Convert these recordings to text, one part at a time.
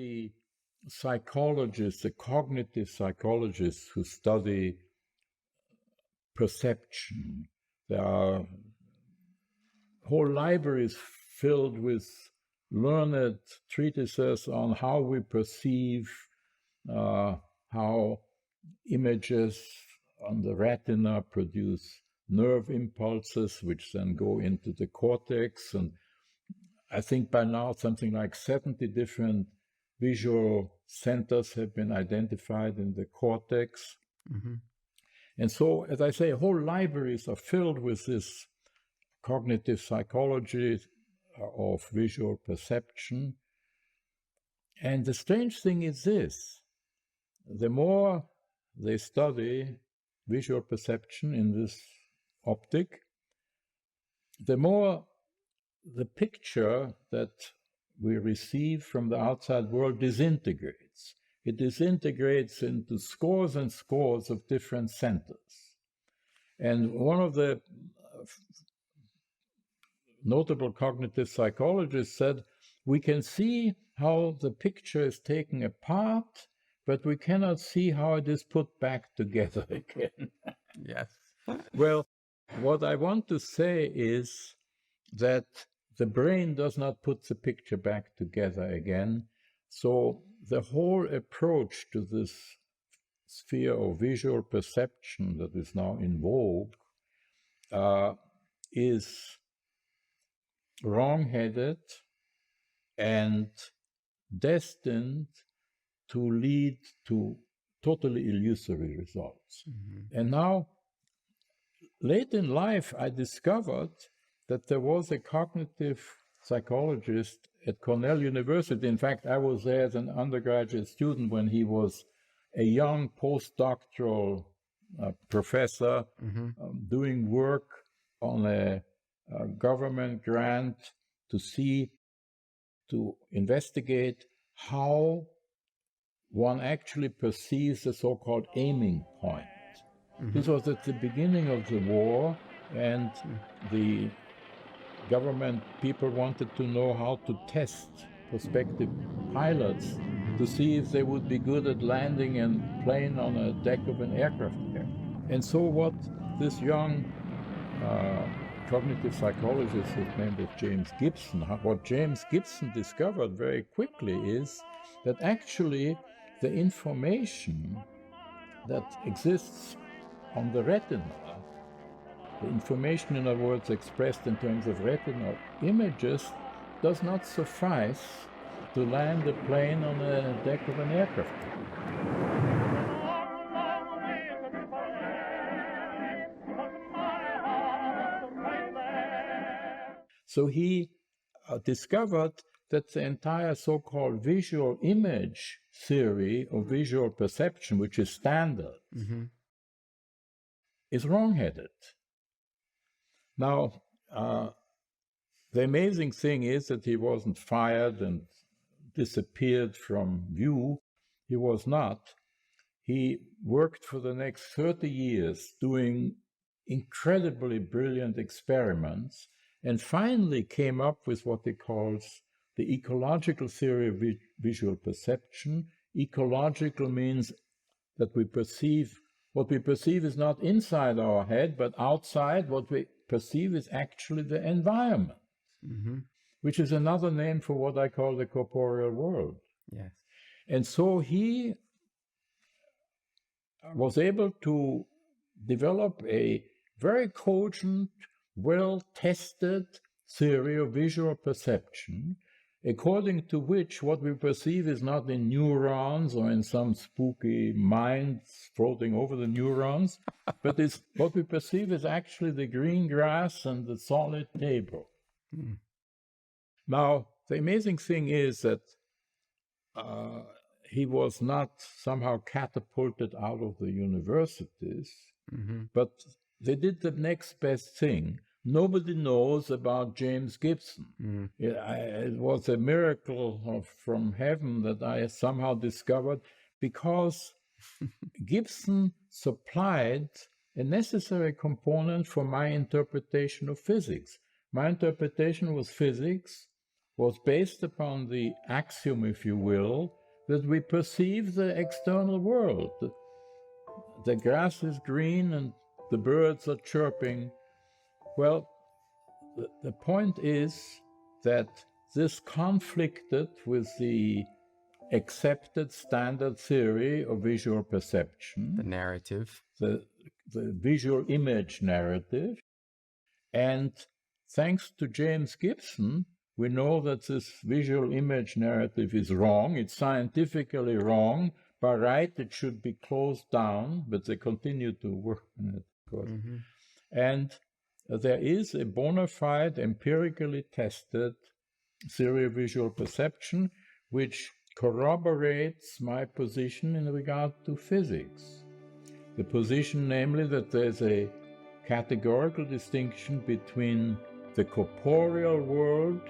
the psychologists, the cognitive psychologists who study perception. There are whole libraries filled with learned treatises on how we perceive, how images on the retina produce nerve impulses, which then go into the cortex. And I think by now something like 70 different visual centers have been identified in the cortex. Mm-hmm. And so, as I say, whole libraries are filled with this cognitive psychology of visual perception. And the strange thing is this: the more they study visual perception in this optic, the more the picture that we receive from the outside world disintegrates. It disintegrates into scores and scores of different centers. And one of the notable cognitive psychologists said, we can see how the picture is taken apart, but we cannot see how it is put back together again. Yes. Well, what I want to say is that the brain does not put the picture back together again. So the whole approach to this sphere of visual perception that is now in vogue is wrong-headed and destined to lead to totally illusory results. Mm-hmm. And now, late in life, I discovered that there was a cognitive psychologist at Cornell University. In fact, I was there as an undergraduate student when he was a young postdoctoral professor, mm-hmm. Doing work on a government grant to investigate how one actually perceives the so-called aiming point. Mm-hmm. This was at the beginning of the war, and the government people wanted to know how to test prospective pilots to see if they would be good at landing a plane on a deck of an aircraft carrier. And so what this young cognitive psychologist, his name was James Gibson, what James Gibson discovered very quickly is that actually the information that exists on the retina, the information, in other words, expressed in terms of retinal images, does not suffice to land a plane on a deck of an aircraft. So he discovered that the entire so-called visual image theory of visual perception, which is standard, mm-hmm. is wrong-headed. Now, the amazing thing is that he wasn't fired and disappeared from view. He was not. He worked for the next 30 years doing incredibly brilliant experiments and finally came up with what he calls the ecological theory of visual perception. Ecological means that what we perceive is not inside our head, but outside. What we perceive is actually the environment, mm-hmm. which is another name for what I call the corporeal world. Yes. And so he was able to develop a very cogent, well-tested theory of visual perception, according to which what we perceive is not in neurons or in some spooky mind floating over the neurons, but what we perceive is actually the green grass and the solid table. Mm. Now, the amazing thing is that he was not somehow catapulted out of the universities, mm-hmm. but they did the next best thing. Nobody knows about James Gibson. Mm. It was a miracle from heaven that I somehow discovered, because Gibson supplied a necessary component for my interpretation of physics. My interpretation was physics was based upon the axiom, if you will, that we perceive the external world. The grass is green and the birds are chirping. Well, the point is that this conflicted with the accepted standard theory of visual perception. The narrative. The visual image narrative. And thanks to James Gibson, we know that this visual image narrative is wrong. It's scientifically wrong. By right, it should be closed down, but they continue to work on it, of course. Mm-hmm. And there is a bona fide, empirically tested theory of visual perception, which corroborates my position in regard to physics. The position, namely, that there's a categorical distinction between the corporeal world,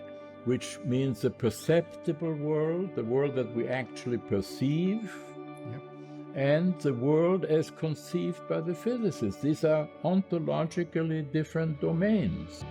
which means the perceptible world, the world that we actually perceive, and the world as conceived by the physicists. These are ontologically different domains.